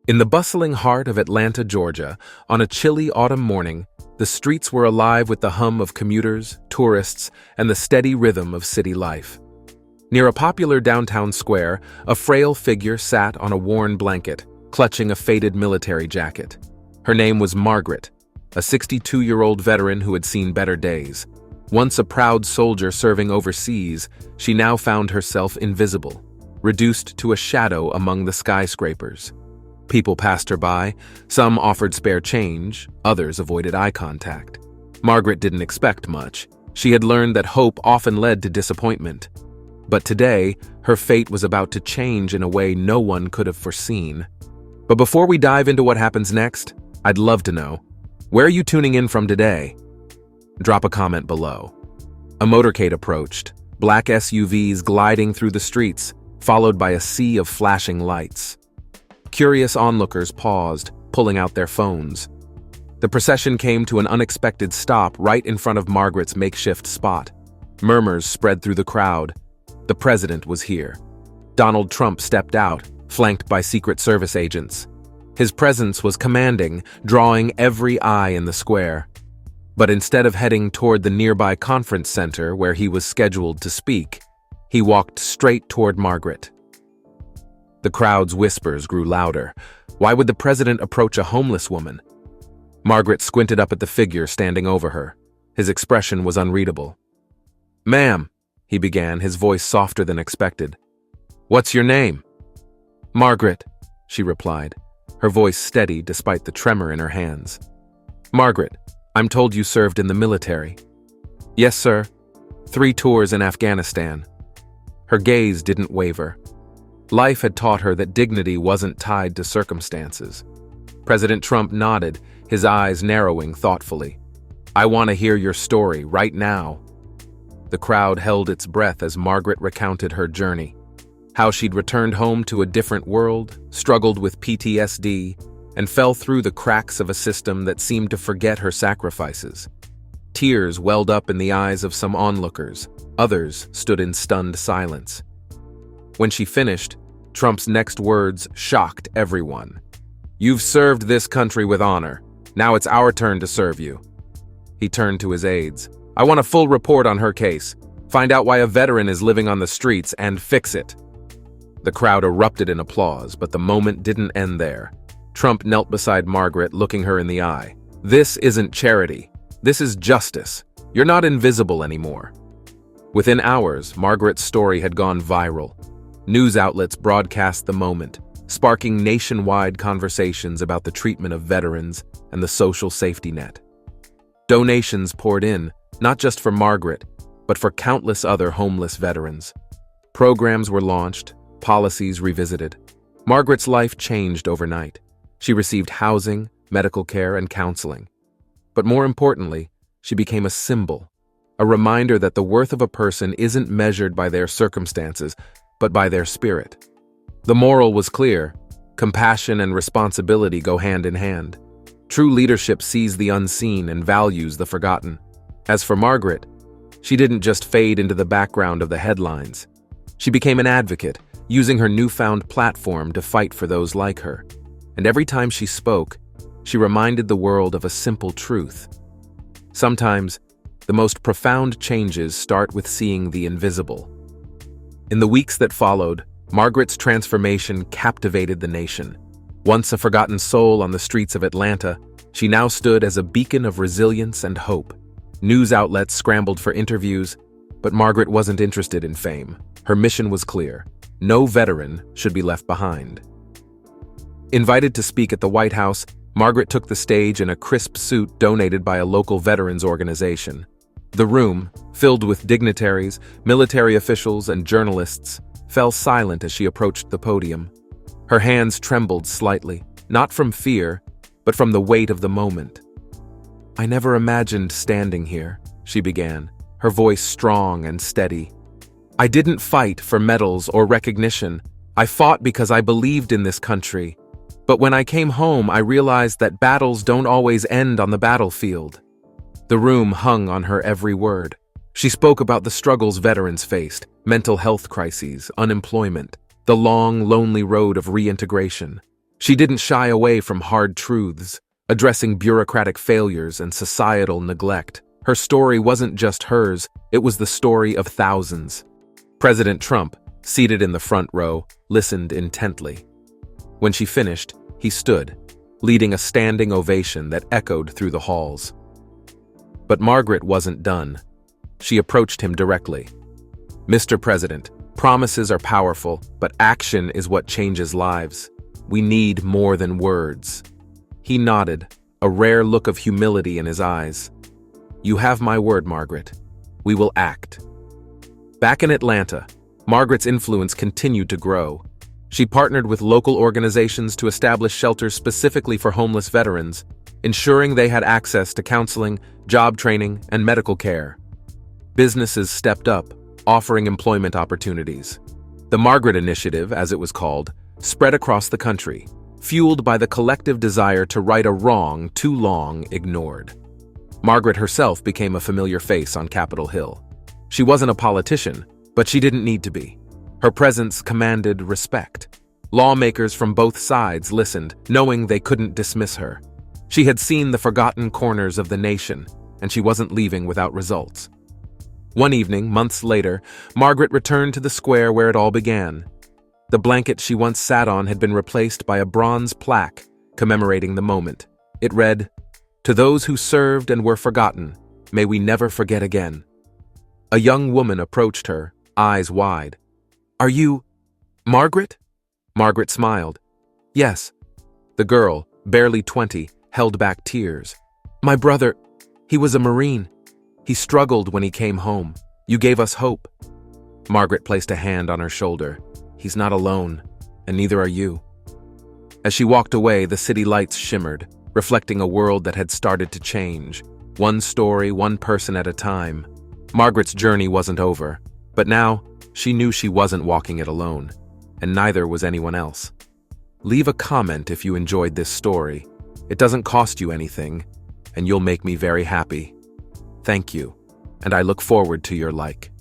In the bustling heart of Atlanta, Georgia, on a chilly autumn morning, the streets were alive with the hum of commuters, tourists, and the steady rhythm of city life. Near a popular downtown square, a frail figure sat on a worn blanket, clutching a faded military jacket. Her name was Margaret, a 62-year-old veteran who had seen better days. Once a proud soldier serving overseas, she now found herself invisible, reduced to a shadow among the skyscrapers. People passed her by, some offered spare change, others avoided eye contact. Margaret didn't expect much. She had learned that hope often led to disappointment. But today, her fate was about to change in a way no one could have foreseen. But before we dive into what happens next, I'd love to know, where are you tuning in from today? Drop a comment below. A motorcade approached, black SUVs gliding through the streets, followed by a sea of flashing lights. Curious onlookers paused, pulling out their phones. The procession came to an unexpected stop right in front of Margaret's makeshift spot. Murmurs spread through the crowd. The president was here. Donald Trump stepped out, flanked by Secret Service agents. His presence was commanding, drawing every eye in the square. But instead of heading toward the nearby conference center where he was scheduled to speak, he walked straight toward Margaret. The crowd's whispers grew louder. Why would the president approach a homeless woman? Margaret squinted up at the figure standing over her. His expression was unreadable. "Ma'am," he began, his voice softer than expected. "What's your name?" "Margaret," she replied, her voice steady despite the tremor in her hands. "Margaret, I'm told you served in the military." "Yes, sir. 3 tours in Afghanistan." Her gaze didn't waver. Life had taught her that dignity wasn't tied to circumstances. President Trump nodded, his eyes narrowing thoughtfully. "I want to hear your story right now." The crowd held its breath as Margaret recounted her journey. How she'd returned home to a different world, struggled with PTSD, and fell through the cracks of a system that seemed to forget her sacrifices. Tears welled up in the eyes of some onlookers. Others stood in stunned silence. When she finished, Trump's next words shocked everyone. "You've served this country with honor. Now it's our turn to serve you." He turned to his aides. "I want a full report on her case. Find out why a veteran is living on the streets and fix it." The crowd erupted in applause, but the moment didn't end there. Trump knelt beside Margaret, looking her in the eye. "This isn't charity. This is justice. You're not invisible anymore." Within hours, Margaret's story had gone viral. News outlets broadcast the moment, sparking nationwide conversations about the treatment of veterans and the social safety net. Donations poured in, not just for Margaret, but for countless other homeless veterans. Programs were launched, policies revisited. Margaret's life changed overnight. She received housing, medical care, and counseling. But more importantly, she became a symbol, a reminder that the worth of a person isn't measured by their circumstances, but by their spirit. The moral was clear: compassion and responsibility go hand in hand. True leadership sees the unseen and values the forgotten. As for Margaret, she didn't just fade into the background of the headlines. She became an advocate, using her newfound platform to fight for those like her. And every time she spoke, she reminded the world of a simple truth. Sometimes, the most profound changes start with seeing the invisible. In the weeks that followed, Margaret's transformation captivated the nation. Once a forgotten soul on the streets of Atlanta, she now stood as a beacon of resilience and hope. News outlets scrambled for interviews, but Margaret wasn't interested in fame. Her mission was clear: no veteran should be left behind. Invited to speak at the White House, Margaret took the stage in a crisp suit donated by a local veterans organization. The room, filled with dignitaries, military officials, and journalists, fell silent as she approached the podium. Her hands trembled slightly, not from fear, but from the weight of the moment. "I never imagined standing here," she began, her voice strong and steady. "I didn't fight for medals or recognition. I fought because I believed in this country. But when I came home, I realized that battles don't always end on the battlefield." The room hung on her every word. She spoke about the struggles veterans faced: mental health crises, unemployment, the long, lonely road of reintegration. She didn't shy away from hard truths, addressing bureaucratic failures and societal neglect. Her story wasn't just hers, it was the story of thousands. President Trump, seated in the front row, listened intently. When she finished, he stood, leading a standing ovation that echoed through the halls. But Margaret wasn't done. She approached him directly. "Mr. President, promises are powerful, but action is what changes lives. We need more than words." He nodded, a rare look of humility in his eyes. "You have my word, Margaret. We will act." Back in Atlanta, Margaret's influence continued to grow. She partnered with local organizations to establish shelters specifically for homeless veterans, ensuring they had access to counseling, job training, and medical care. Businesses stepped up, offering employment opportunities. The Margaret Initiative, as it was called, spread across the country, fueled by the collective desire to right a wrong too long ignored. Margaret herself became a familiar face on Capitol Hill. She wasn't a politician, but she didn't need to be. Her presence commanded respect. Lawmakers from both sides listened, knowing they couldn't dismiss her. She had seen the forgotten corners of the nation, and she wasn't leaving without results. One evening, months later, Margaret returned to the square where it all began. The blanket she once sat on had been replaced by a bronze plaque commemorating the moment. It read, "To those who served and were forgotten, may we never forget again." A young woman approached her, eyes wide. "Are you Margaret?" Margaret smiled. "Yes." The girl, barely 20, held back tears. "My brother, he was a Marine. He struggled when he came home. You gave us hope." Margaret placed a hand on her shoulder. "He's not alone, and neither are you." As she walked away, the city lights shimmered, reflecting a world that had started to change. One story, one person at a time. Margaret's journey wasn't over, but now she knew she wasn't walking it alone, and neither was anyone else. Leave a comment if you enjoyed this story. It doesn't cost you anything, and you'll make me very happy. Thank you, and I look forward to your like.